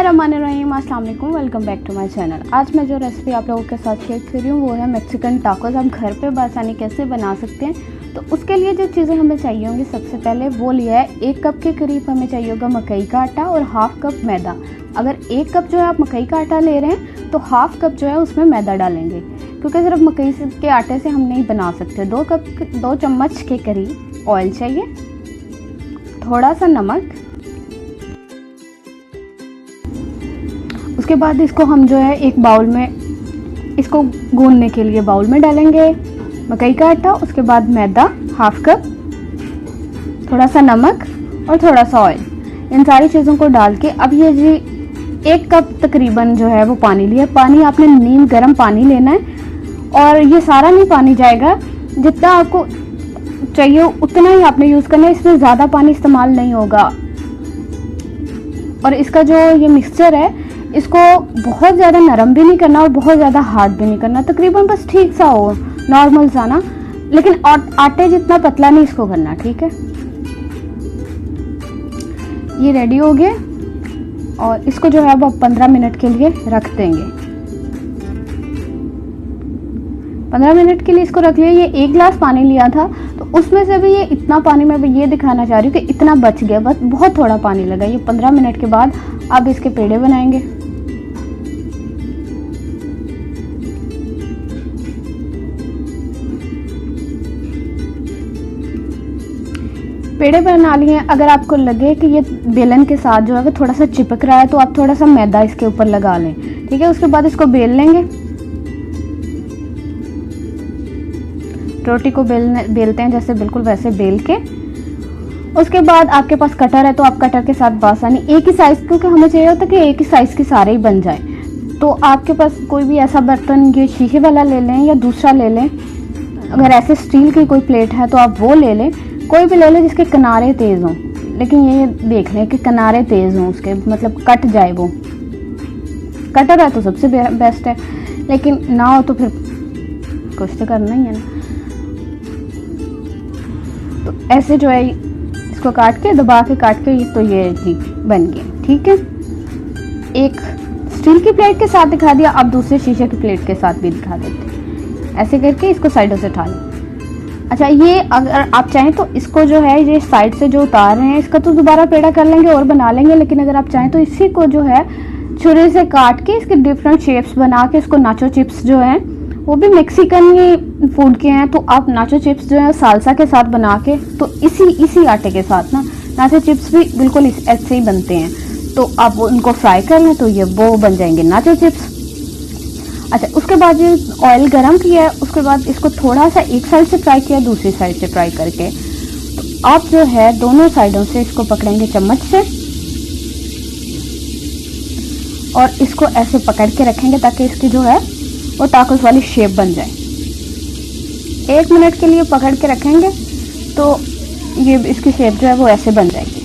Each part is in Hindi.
बिस्मिल्लाहिर्रहमानिर्रहीम, अस्सलाम वालेकुम, welcome back to my channel. आज मैं जो रेसिपी आप लोगों के साथ शेयर कर रही हूँ वो है मैक्सिकन टाकोस। हम घर पे बआसानी कैसे बना सकते हैं। तो उसके लिए जो चीज़ें हमें चाहिए होंगी, सबसे पहले वो लिया है 1 कप के करीब हमें चाहिए होगा मकई का आटा और हाफ़ कप मैदा। अगर 1 कप जो है आप मकई का आटा ले रहे हैं तो हाफ़ कप जो है उसमें मैदा डालेंगे, क्योंकि सिर्फ मकई के आटे से हम नहीं बना सकते। 2 चम्मच के करीब ऑयल चाहिए, थोड़ा सा नमक। उसके बाद इसको हम जो है एक बाउल में इसको गूंदने के लिए बाउल में डालेंगे मकई का आटा, उसके बाद मैदा हाफ़ कप, थोड़ा सा नमक और थोड़ा सा ऑयल। इन सारी चीज़ों को डाल के अब ये जी 1 कप तकरीबन जो है वो पानी लिया। पानी आपने नीम गर्म पानी लेना है और ये सारा नहीं पानी जाएगा, जितना आपको चाहिए उतना ही आपने यूज़ करना है, इसमें ज़्यादा पानी इस्तेमाल नहीं होगा। और इसका जो ये मिक्सचर है इसको बहुत ज़्यादा नरम भी नहीं करना और बहुत ज़्यादा हार्ड भी नहीं करना, तकरीबन बस ठीक सा हो, नॉर्मल सा ना, लेकिन आटे जितना पतला नहीं इसको करना, ठीक है। ये रेडी हो गया और इसको जो है वो 15 मिनट के लिए रख देंगे। 15 मिनट के लिए इसको रख लिया। ये 1 गिलास पानी लिया था तो उसमें से भी ये इतना पानी मैं भी ये दिखाना चाह रही हूँ कि इतना बच गया, बस बहुत थोड़ा पानी लगा। ये 15 मिनट के बाद अब इसके पेड़े बनाएंगे। पेड़े बना लिए। अगर आपको लगे कि ये बेलन के साथ जो है वो थोड़ा सा चिपक रहा है तो आप थोड़ा सा मैदा इसके ऊपर लगा लें, ठीक है। उसके बाद इसको बेल लेंगे। रोटी को बेलते हैं जैसे, बिल्कुल वैसे बेल के। उसके बाद आपके पास कटर है तो आप कटर के साथ बआसानी एक ही साइज़, क्योंकि हमें चाहिए होता है कि एक ही साइज़ के सारे ही बन जाए। तो आपके पास कोई भी ऐसा बर्तन, ये शीशे वाला ले लें या दूसरा ले लें। अगर ऐसे स्टील की कोई प्लेट है तो आप वो ले लें, कोई भी ले लें जिसके किनारे तेज़ हों, लेकिन ये देख लें कि किनारे तेज़ हों, उसके मतलब कट जाए। वो कटर है तो सबसे बेस्ट है, लेकिन ना हो तो फिर कुछ तो करना ही है ना। तो ऐसे जो है इसको काट के, दबा के काट के, तो ये जी बन गया, ठीक है। एक स्टील की प्लेट के साथ दिखा दिया, अब दूसरे शीशे की प्लेट के साथ भी दिखा देते हैं। ऐसे करके इसको साइडों से उठा लें। अच्छा, ये अगर आप चाहें तो इसको जो है ये साइड से जो उतार रहे हैं इसका तो दोबारा पेड़ा कर लेंगे और बना लेंगे, लेकिन अगर आप चाहें तो इसी को जो है छुरी से काट के इसके डिफरेंट शेप्स बना के, इसको नाचो चिप्स जो हैं वो भी मैक्सिकन ही फूड के हैं, तो आप नाचो चिप्स जो है सालसा के साथ बना के, तो इसी आटे के साथ ना नाचो चिप्स भी बिल्कुल ऐसे ही बनते हैं। तो आप उनको फ्राई कर लें तो ये वो बन जाएंगे नाचो चिप्स। अच्छा, उसके बाद ये ऑयल गरम किया है, उसके बाद इसको थोड़ा सा एक साइड से फ्राई किया, दूसरी साइड से फ्राई करके, तो आप जो है दोनों साइडों से इसको पकड़ेंगे चम्मच से और इसको ऐसे पकड़ के रखेंगे ताकि इसकी जो है वो टाकोस वाली शेप बन जाए। 1 मिनट के लिए पकड़ के रखेंगे तो ये इसकी शेप जो है वो ऐसे बन जाएगी।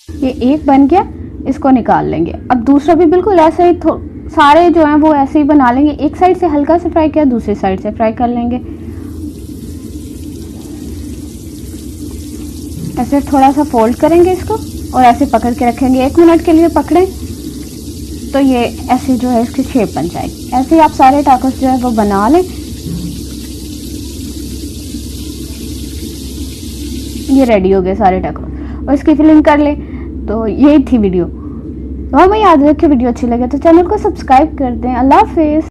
ये एक बन गया, इसको निकाल लेंगे। अब दूसरा भी बिल्कुल ऐसे ही सारे जो हैं वो ऐसे ही बना लेंगे। एक साइड से हल्का से फ्राई किया, दूसरी साइड से फ्राई कर लेंगे। ऐसे थोड़ा सा फोल्ड करेंगे इसको और ऐसे पकड़ के रखेंगे। 1 मिनट के लिए पकड़ें तो ये ऐसे जो है इसकी शेप बन जाएगी। ऐसे ही आप सारे टाकोस जो है वो बना लें। ये रेडी हो गए सारे टाकोस और इसकी फिलिंग कर लें। तो यही थी वीडियो। तो हमें याद रखें, वीडियो अच्छी लगे तो चैनल को सब्सक्राइब कर दें। अल्लाह हाफिज़।